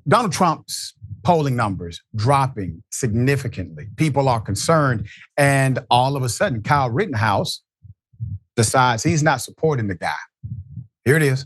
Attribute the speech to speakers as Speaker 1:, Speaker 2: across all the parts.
Speaker 1: Donald Trump's polling numbers dropping significantly. People are concerned. And all of a sudden, Kyle Rittenhouse decides he's not supporting the guy. Here it is.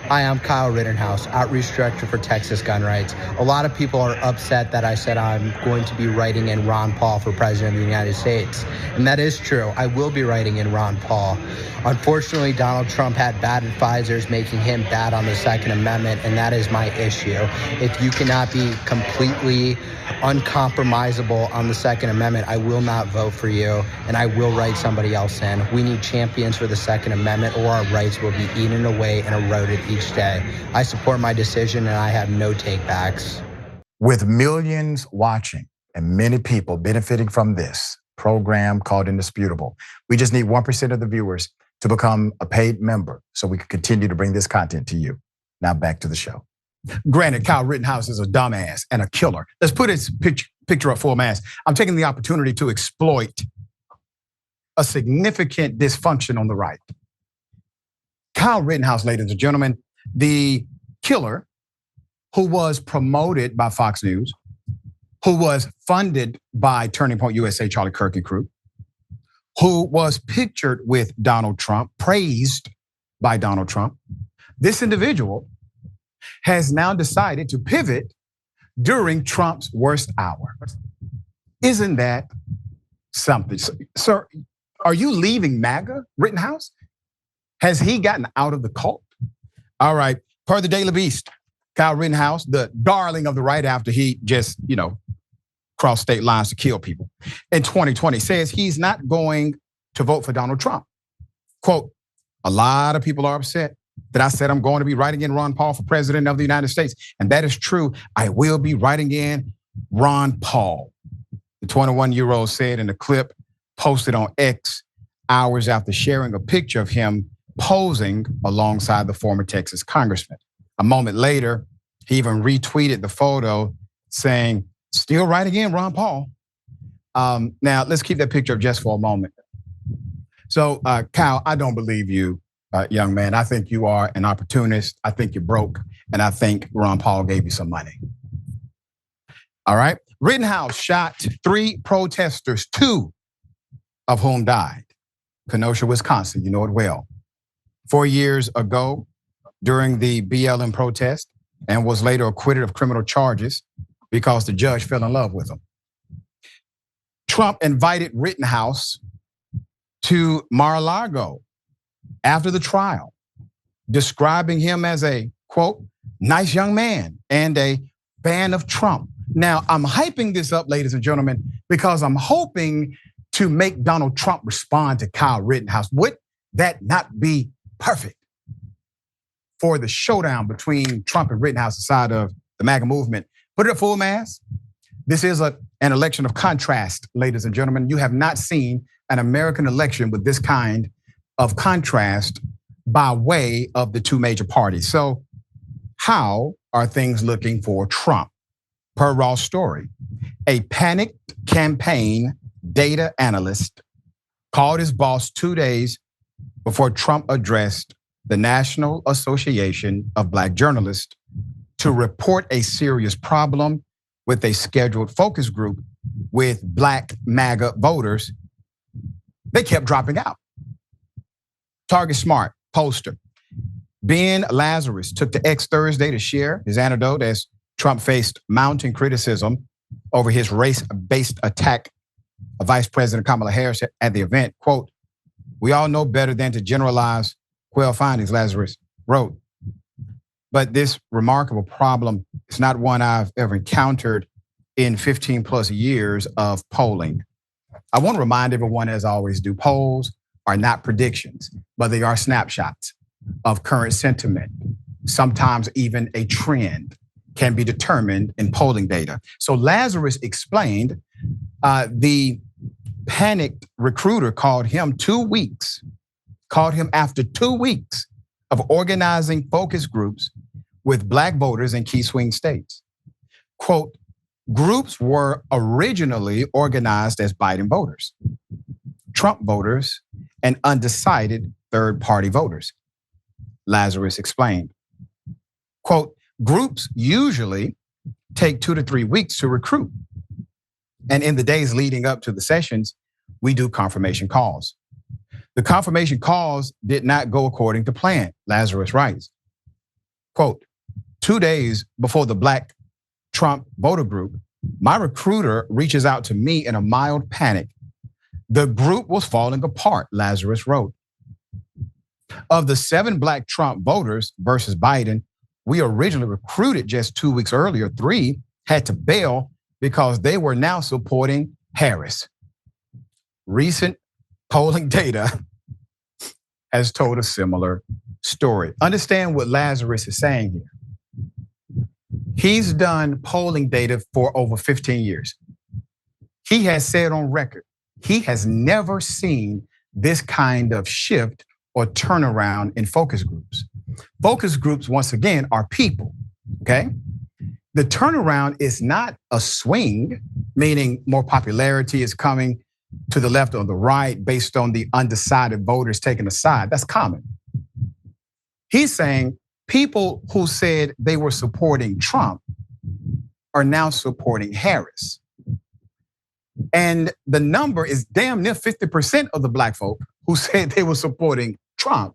Speaker 2: Hi, I'm Kyle Rittenhouse, Outreach Director for Texas Gun Rights. A lot of people are upset that I said I'm going to be writing in Ron Paul for President of the United States. And that is true. I will be writing in Ron Paul. Unfortunately, Donald Trump had bad advisors making him bad on the Second Amendment, and that is my issue. If you cannot be completely uncompromisable on the Second Amendment, I will not vote for you, and I will write somebody else in. We need champions for the Second Amendment, or our rights will be eaten away and eroded each day. I support my decision, and I have no takebacks.
Speaker 1: With millions watching and many people benefiting from this program called Indisputable, we just need 1% of the viewers to become a paid member so we can continue to bring this content to you. Now back to the show. Granted, Kyle Rittenhouse is a dumbass and a killer. Let's put his picture up full mass. I'm taking the opportunity to exploit a significant dysfunction on the right. Kyle Rittenhouse, ladies and gentlemen, the killer who was promoted by Fox News, who was funded by Turning Point USA, Charlie Kirk and crew, who was pictured with Donald Trump, praised by Donald Trump. This individual has now decided to pivot during Trump's worst hour. Isn't that something? Sir, are you leaving MAGA, Rittenhouse? Has he gotten out of the cult? All right, per the Daily Beast, Kyle Rittenhouse, the darling of the right after he just, crossed state lines to kill people in 2020, says he's not going to vote for Donald Trump. Quote, a lot of people are upset that I said I'm going to be writing in Ron Paul for President of the United States. And that is true. I will be writing in Ron Paul. The 21-year-old said in a clip posted on X hours after sharing a picture of him posing alongside the former Texas congressman. A moment later, he even retweeted the photo saying, still writing in Ron Paul. Now, let's keep that picture up just for a moment. So, Kyle, I don't believe you, young man. I think you are an opportunist. I think you're broke. And I think Ron Paul gave you some money. All right. Rittenhouse shot 3 protesters, 2 of whom died. Kenosha, Wisconsin, you know it well. 4 years ago, during the BLM protest, and was later acquitted of criminal charges because the judge fell in love with him. Trump invited Rittenhouse to Mar-a-Lago after the trial, describing him as a, quote, nice young man and a fan of Trump. Now, I'm hyping this up, ladies and gentlemen, because I'm hoping to make Donald Trump respond to Kyle Rittenhouse. Would that not be perfect for the showdown between Trump and Rittenhouse, the side of the MAGA movement? Put it at full mass. This is an election of contrast, ladies and gentlemen. You have not seen an American election with this kind of contrast by way of the 2 major parties. So how are things looking for Trump? Per Raw Story, a panicked campaign data analyst called his boss 2 days before Trump addressed the National Association of Black Journalists to report a serious problem with a scheduled focus group with Black MAGA voters. They kept dropping out. Target Smart poster. Ben Lazarus took to X Thursday to share his anecdote as Trump faced mounting criticism over his race-based attack of Vice President Kamala Harris at the event. Quote, we all know better than to generalize Quail findings, Lazarus wrote. But this remarkable problem is not one I've ever encountered in 15 plus years of polling. I want to remind everyone, as I always do, polls are not predictions, but they are snapshots of current sentiment. Sometimes even a trend can be determined in polling data. So Lazarus explained the panicked recruiter called him after 2 weeks of organizing focus groups with Black voters in key swing states. Quote, groups were originally organized as Biden voters, Trump voters, and undecided third-party voters, Lazarus explained. Quote, Groups usually take 2 to 3 weeks to recruit. And in the days leading up to the sessions, we do confirmation calls. The confirmation calls did not go according to plan, Lazarus writes. Quote, 2 days before the Black Trump voter group, my recruiter reaches out to me in a mild panic. The group was falling apart, Lazarus wrote. Of the 7 Black Trump voters versus Biden, we originally recruited just 2 weeks earlier. 3 had to bail because they were now supporting Harris. Recent polling data has told a similar story. Understand what Lazarus is saying here. He's done polling data for over 15 years. He has said on record, he has never seen this kind of shift or turnaround in focus groups. Focus groups, once again, are people, okay? The turnaround is not a swing, meaning more popularity is coming to the left or the right based on the undecided voters taking a side. That's common. He's saying people who said they were supporting Trump are now supporting Harris. And the number is damn near 50% of the Black folk who said they were supporting Trump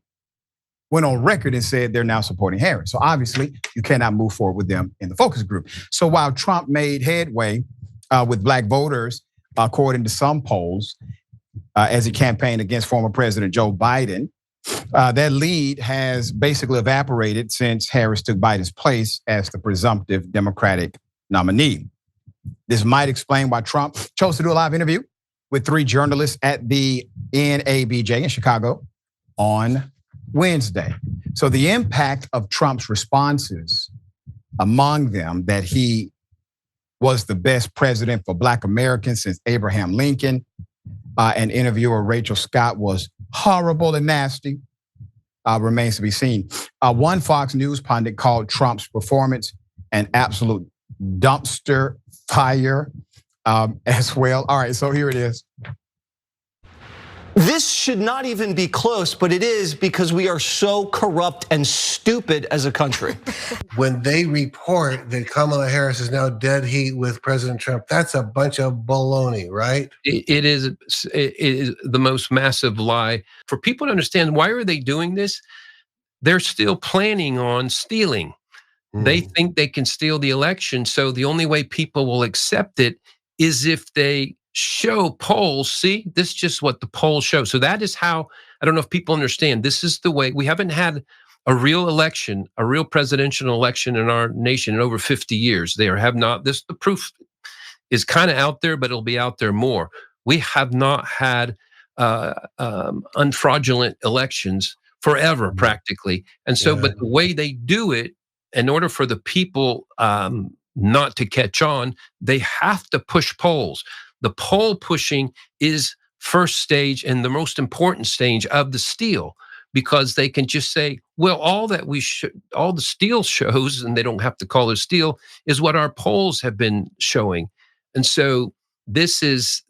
Speaker 1: went on record and said they're now supporting Harris. So obviously you cannot move forward with them in the focus group. So while Trump made headway with Black voters, according to some polls, as he campaigned against former President Joe Biden, that lead has basically evaporated since Harris took Biden's place as the presumptive Democratic nominee. This might explain why Trump chose to do a live interview with 3 journalists at the NABJ in Chicago on Wednesday. So the impact of Trump's responses, among them that he was the best president for Black Americans since Abraham Lincoln, and interviewer Rachel Scott was horrible and nasty, remains to be seen. One Fox News pundit called Trump's performance an absolute dumpster fire as well. All right, so here it is.
Speaker 3: This should not even be close, but it is because we are so corrupt and stupid as a country.
Speaker 4: When they report that Kamala Harris is now dead heat with President Trump, that's a bunch of baloney, right?
Speaker 5: It is the most massive lie. For people to understand, why are they doing this? They're still planning on stealing. They think they can steal the election. So the only way people will accept it is if they show polls. See, this is just what the polls show. So that is how, I don't know if people understand, this is the way. We haven't had a real election, a real presidential election in our nation in over 50 years. They have not, the proof is kind of out there, but it'll be out there more. We have not had unfraudulent elections forever, practically. And so, but the way they do it, in order for the people not to catch on, they have to push polls. The poll pushing is first stage and the most important stage of the steal, because they can just say, well, all the steal shows, and they don't have to call it steal, is what our polls have been showing. And so this is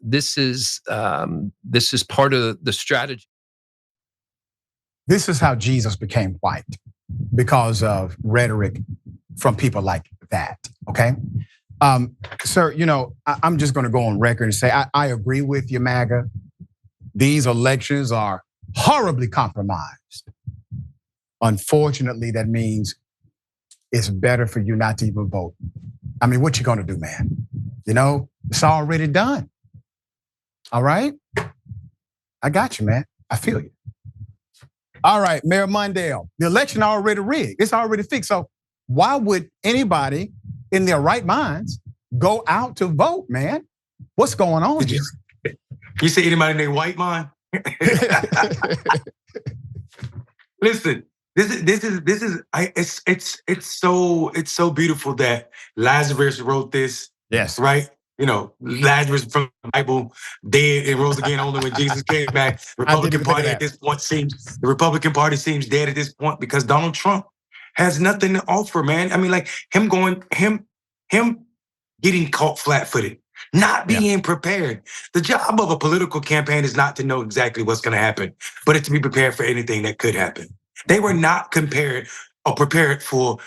Speaker 5: part of the strategy.
Speaker 1: This is how Jesus became white, because of rhetoric from people like that, okay? Sir, I'm just gonna go on record and say, I agree with you, MAGA. These elections are horribly compromised. Unfortunately, that means it's better for you not to even vote. I mean, what you gonna do, man? It's already done. All right? I got you, man. I feel you. All right, Mayor Mondale, the election already rigged. It's already fixed. So why would anybody in their right minds go out to vote, man? What's going on here?
Speaker 6: You say anybody in their white mind? Listen, it's so beautiful that Lazarus wrote this.
Speaker 1: Yes.
Speaker 6: Right? Lazarus from the Bible, dead and rose again only when Jesus came back. The Republican Party seems dead at this point because Donald Trump has nothing to offer, man. I mean, like him getting caught flat-footed, not being prepared. The job of a political campaign is not to know exactly what's going to happen, but it's to be prepared for anything that could happen. They were not prepared for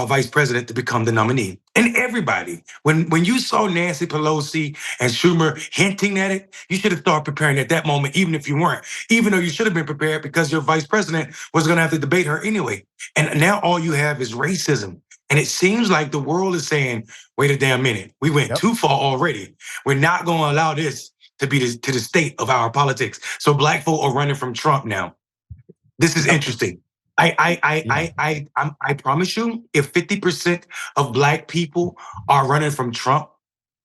Speaker 6: vice president to become the nominee. And everybody, when you saw Nancy Pelosi and Schumer hinting at it, you should have started preparing at that moment, even if you weren't. Even though you should have been prepared because your vice president was going to have to debate her anyway. And now all you have is racism. And it seems like the world is saying, wait a damn minute, we went too far already. We're not going to allow this to be to the state of our politics. So black folk are running from Trump now. This is interesting. I promise you, if 50% of black people are running from Trump,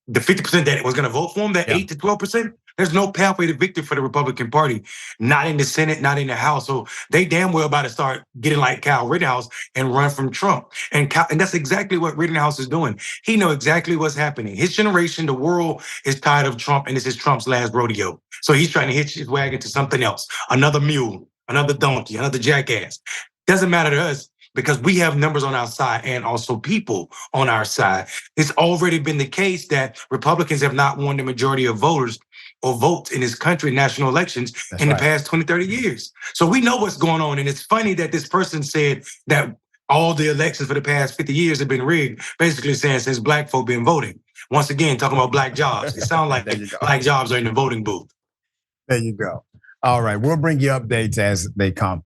Speaker 6: the 50% that was going to vote for him, that 8 to 12%, there's no pathway to victory for the Republican Party. Not in the Senate, not in the House. So they damn well about to start getting like Kyle Rittenhouse and run from Trump. And that's exactly what Rittenhouse is doing. He knows exactly what's happening. His generation, the world is tired of Trump, and this is Trump's last rodeo. So he's trying to hitch his wagon to something else, another mule, another donkey, another jackass. Doesn't matter to us because we have numbers on our side and also people on our side. It's already been the case that Republicans have not won the majority of voters or votes in this country in national elections the past 20, 30 years. So we know what's going on. And it's funny that this person said that all the elections for the past 50 years have been rigged, basically saying since black folk been voting. Once again, talking about black jobs. It sounds like black jobs are in the voting booth.
Speaker 1: There you go. All right, we'll bring you updates as they come.